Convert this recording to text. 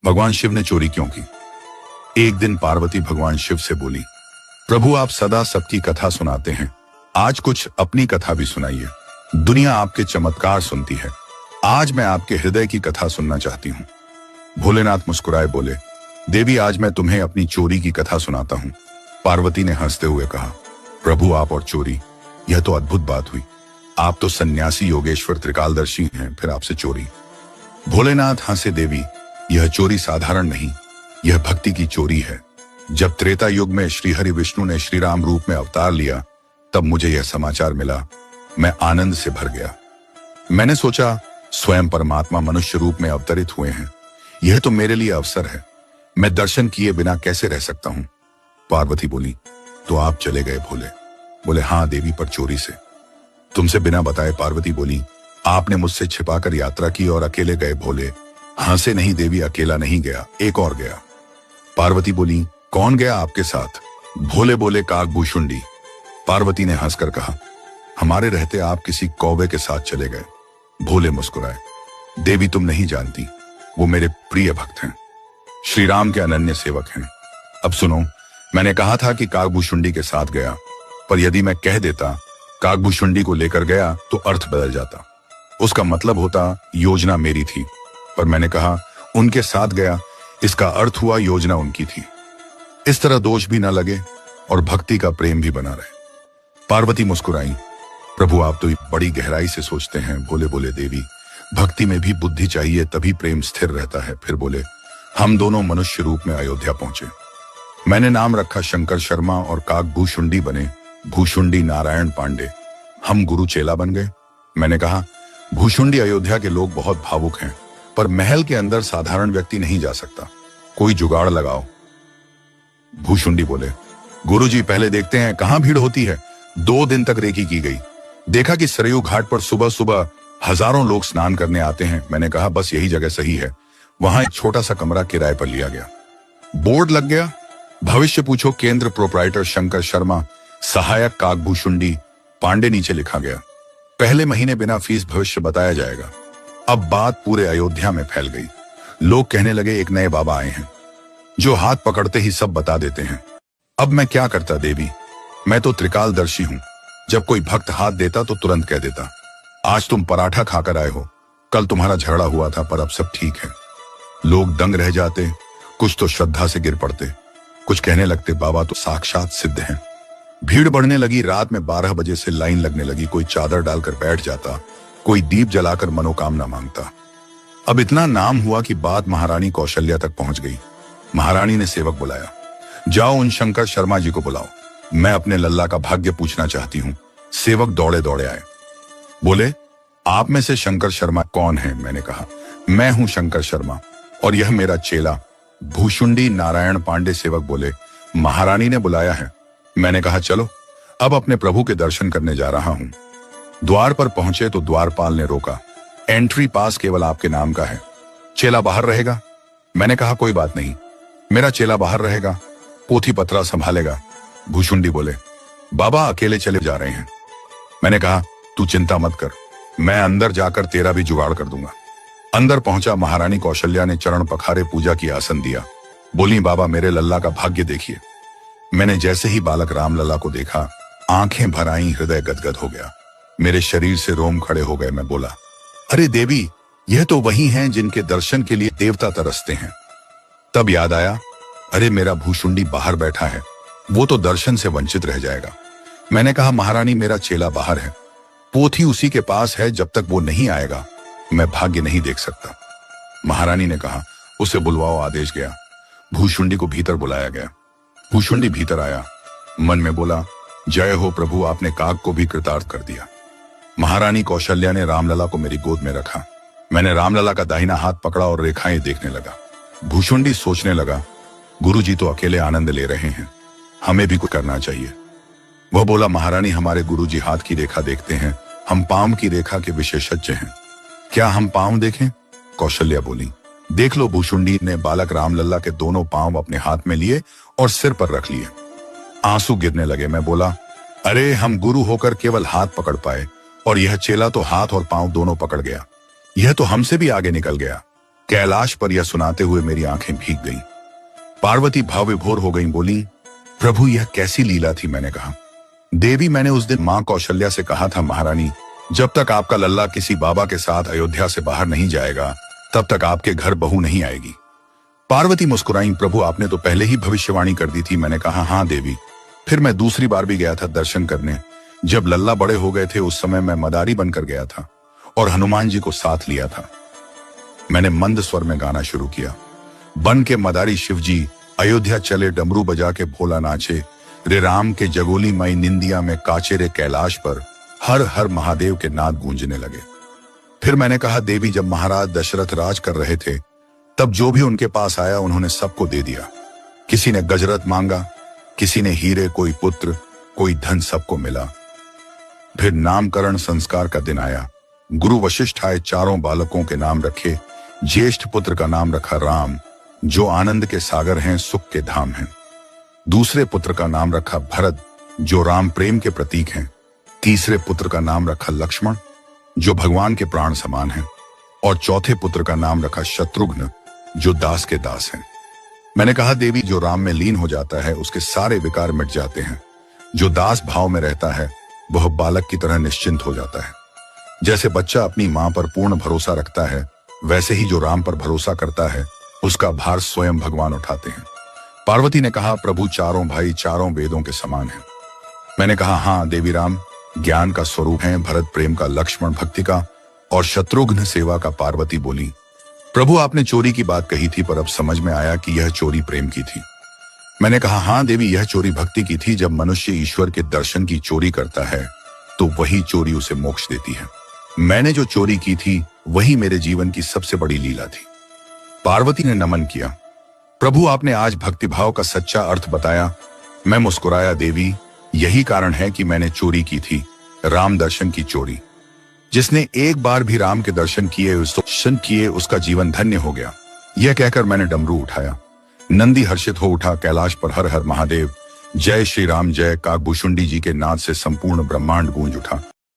भगवान शिव ने चोरी क्यों की? एक दिन पार्वती भगवान शिव से बोली, प्रभु आप सदा सबकी कथा सुनाते हैं, आज कुछ अपनी कथा भी सुनाइए। दुनिया आपके चमत्कार सुनती है, आज मैं आपके हृदय की कथा सुनना चाहती हूँ। भोलेनाथ मुस्कुराए बोले, देवी आज मैं तुम्हें अपनी चोरी की कथा सुनाता हूँ। पार्वती ने हंसते हुए कहा, प्रभु आप और चोरी, यह तो अद्भुत बात हुई। आप तो सन्यासी योगेश्वर त्रिकालदर्शी हैं, फिर आपसे चोरी। भोलेनाथ हंसे, देवी यह चोरी साधारण नहीं, यह भक्ति की चोरी है। जब त्रेता युग में श्री हरि विष्णु ने श्री राम रूप में अवतार लिया, तब मुझे यह समाचार मिला। मैं आनंद से भर गया। मैंने सोचा स्वयं परमात्मा मनुष्य रूप में अवतरित हुए हैं, यह तो मेरे लिए अवसर है। मैं दर्शन किए बिना कैसे रह सकता हूं? पार्वती बोली, तो आप चले गए भोले? बोले, हाँ देवी, पर चोरी से। तुमसे बिना बताए? पार्वती बोली, आपने मुझसे छिपाकर यात्रा की और अकेले गए? भोले हंसे, नहीं देवी, अकेला नहीं गया, एक और गया। पार्वती बोली, कौन गया आपके साथ? भोले बोले, काकभूषुंडी। पार्वती ने हंसकर कहा, हमारे रहते आप किसी कौवे के साथ चले गए। भोले मुस्कुराए, देवी तुम नहीं जानती, वो मेरे प्रिय भक्त हैं, श्री राम के अनन्य सेवक हैं। अब सुनो, मैंने कहा था कि काकभूषुंडी के साथ गया, पर यदि मैं कह देता काकभूषुंडी को लेकर गया तो अर्थ बदल जाता, उसका मतलब होता योजना मेरी थी। पर मैंने कहा उनके साथ गया, इसका अर्थ हुआ योजना उनकी थी। इस तरह दोष भी ना लगे और भक्ति का प्रेम भी बना रहे। पार्वती मुस्कुराई, प्रभु आप तो बड़ी गहराई से सोचते हैं। भोले बोले, देवी भक्ति में भी बुद्धि चाहिए, तभी प्रेम स्थिर रहता है। फिर बोले, हम दोनों मनुष्य रूप में अयोध्या पहुंचे। मैंने नाम रखा शंकर शर्मा और काकभूषुंडी बने भूषुंडी नारायण पांडे। हम गुरु चेला बन गए। मैंने कहा, भूषुंडी अयोध्या के लोग बहुत भावुक हैं, पर महल के अंदर साधारण व्यक्ति नहीं जा सकता, कोई जुगाड़ लगाओ। भूषुंडी बोले, गुरुजी पहले देखते हैं कहां भीड़ होती है। 2 दिन तक रेकी की गई, देखा कि सरयू घाट पर सुबह सुबह हजारों लोग स्नान करने आते हैं। मैंने कहा बस यही जगह सही है। वहां एक छोटा सा कमरा किराए पर लिया गया, बोर्ड लग गया, भविष्य पूछो केंद्र प्रोप्राइटर शंकर शर्मा, सहायक काकभूषुंडी पांडे नीचे लिखा गया। पहले महीने बिना फीस भविष्य बताया जाएगा। अब बात पूरे अयोध्या में फैल गई। लोग कहने लगे एक नए बाबा आए हैं जो हाथ पकड़ते ही सब बता देते हैं। अब मैं क्या करता देवी, मैं तो त्रिकालदर्शी हूं, जब कोई भक्त हाथ देता तो तुरंत कह देता। आज तुम पराठा खाकर आए हो, कल तुम्हारा झगड़ा हुआ था, पर अब सब ठीक है। लोग दंग रह जाते, कुछ तो श्रद्धा से गिर पड़ते, कुछ कहने लगते बाबा तो साक्षात सिद्ध हैं। भीड़ बढ़ने लगी, रात में 12 बजे से लाइन लगने लगी। कोई चादर डालकर बैठ जाता, कोई दीप जलाकर मनोकामना मांगता। अब इतना नाम हुआ कि बात महारानी कौशल्या तक पहुंच गई। महारानी ने सेवक बुलाया, जाओ उन शंकर शर्मा जी को बुलाओ, मैं अपने लल्ला का भाग्य पूछना चाहती हूँ। सेवक दौड़े दौड़े आए, बोले आप में से शंकर शर्मा कौन है? मैंने कहा मैं हूं शंकर शर्मा और यह मेरा चेला भूषुंडी नारायण पांडे। सेवक बोले, महारानी ने बुलाया है। मैंने कहा चलो, अब अपने प्रभु के दर्शन करने जा रहा हूं। द्वार पर पहुंचे तो द्वारपाल ने रोका, एंट्री पास केवल आपके नाम का है, चेला बाहर रहेगा। मैंने कहा कोई बात नहीं, मेरा चेला बाहर रहेगा, पोथी पत्रा संभालेगा। भूषुंडी बोले, बाबा अकेले चले जा रहे हैं। मैंने कहा तू चिंता मत कर, मैं अंदर जाकर तेरा भी जुगाड़ कर दूंगा। अंदर पहुंचा, महारानी कौशल्या ने चरण पखारे, पूजा की आसन दिया। बोली, बाबा मेरे लल्ला का भाग्य देखिए। मैंने जैसे ही बालक राम लल्ला को देखा, आंखें भर आईं, हृदय गदगद हो गया, मेरे शरीर से रोम खड़े हो गए। मैं बोला, अरे देवी, यह तो वही हैं जिनके दर्शन के लिए देवता तरसते हैं। तब याद आया, अरे मेरा भूषुंडी बाहर बैठा है, वो तो दर्शन से वंचित रह जाएगा। मैंने कहा महारानी मेरा चेला बाहर है, पोथी उसी के पास है, जब तक वो नहीं आएगा मैं भाग्य नहीं देख सकता। महारानी ने कहा उसे बुलवाओ। आदेश गया, भूषुंडी को भीतर बुलाया गया। भूषुंडी भीतर आया, मन में बोला, जय हो प्रभु, आपने काक को भी कृतार्थ कर दिया। महारानी कौशल्या ने रामलला को मेरी गोद में रखा। मैंने रामलला का दाहिना हाथ पकड़ा और रेखाएं देखने लगा। भूषुंडी सोचने लगा, गुरुजी तो अकेले आनंद ले रहे हैं, हमें भी कुछ करना चाहिए। वह बोला, महारानी हमारे गुरुजी हाथ की रेखा देखते हैं, हम पांव की रेखा के विशेषज्ञ हैं, क्या हम पांव देखें? कौशल्या बोली, देख लो। भूषुंडी ने बालक रामलला के दोनों पांव अपने हाथ में लिए और सिर पर रख लिए। आंसू गिरने लगे। मैं बोला, अरे हम गुरु होकर केवल हाथ पकड़ पाए और यह चेला तो हाथ और पांव दोनों पकड़ गया, यह तो हमसे भी आगे निकल गया। कैलाश पर यह सुनाते हुए मेरी आंखें भीग गईं। पार्वती भाव विभोर हो गई, बोली, प्रभु यह कैसी लीला थी। मैंने कहा, देवी मैंने उस दिन मां कौशल्या से कहा था, महारानी जब तक आपका लल्ला किसी बाबा के साथ अयोध्या से बाहर नहीं जाएगा तब तक आपके घर बहू नहीं आएगी। पार्वती मुस्कुराई, प्रभु आपने तो पहले ही भविष्यवाणी कर दी थी। मैंने कहा, हाँ देवी। फिर मैं दूसरी बार भी गया था दर्शन करने। जब लल्ला बड़े हो गए थे उस समय मैं मदारी बनकर गया था और हनुमान जी को साथ लिया था। मैंने मंद स्वर में गाना शुरू किया, बन के मदारी शिव जी अयोध्या चले, डमरू बजा के भोला नाचे, रे राम के जगोली मई निंदिया में काचे, रे कैलाश पर हर हर महादेव के नाद गूंजने लगे। फिर मैंने कहा, देवी जब महाराज दशरथ राज कर रहे थे तब जो भी उनके पास आया उन्होंने सबको दे दिया। किसी ने गजरत मांगा, किसी ने हीरे, कोई पुत्र, कोई धन, सबको मिला। फिर नामकरण संस्कार का दिन आया। गुरु वशिष्ठ आए, चारों बालकों के नाम रखे। ज्येष्ठ पुत्र का नाम रखा राम, जो आनंद के सागर हैं, सुख के धाम हैं। दूसरे पुत्र का नाम रखा भरत, जो राम प्रेम के प्रतीक हैं। तीसरे पुत्र का नाम रखा लक्ष्मण, जो भगवान के प्राण समान हैं। और चौथे पुत्र का नाम रखा शत्रुघ्न, जो दास के दास हैं। मैंने कहा, देवी जो राम में लीन हो जाता है उसके सारे विकार मिट जाते हैं। जो दास भाव में रहता है वह बालक की तरह निश्चिंत हो जाता है। जैसे बच्चा अपनी मां पर पूर्ण भरोसा रखता है, वैसे ही जो राम पर भरोसा करता है उसका भार स्वयं भगवान उठाते हैं। पार्वती ने कहा, प्रभु चारों भाई चारों वेदों के समान हैं। मैंने कहा, हाँ देवी, राम ज्ञान का स्वरूप है, भरत प्रेम का, लक्ष्मण भक्ति का और शत्रुघ्न सेवा का। पार्वती बोली, प्रभु आपने चोरी की बात कही थी पर अब समझ में आया कि यह चोरी प्रेम की थी। मैंने कहा, हाँ देवी, यह चोरी भक्ति की थी। जब मनुष्य ईश्वर के दर्शन की चोरी करता है तो वही चोरी उसे मोक्ष देती है। मैंने जो चोरी की थी वही मेरे जीवन की सबसे बड़ी लीला थी। पार्वती ने नमन किया, प्रभु आपने आज भक्तिभाव का सच्चा अर्थ बताया। मैं मुस्कुराया, देवी यही कारण है कि मैंने चोरी की थी, राम दर्शन की चोरी। जिसने एक बार भी राम के दर्शन किए उसका जीवन धन्य हो गया। यह कहकर मैंने डमरू उठाया। नंदी हर्षित हो उठा। कैलाश पर हर हर महादेव, जय श्री राम जय, काकभूषुंडी जी के नाद से संपूर्ण ब्रह्मांड गूंज उठा।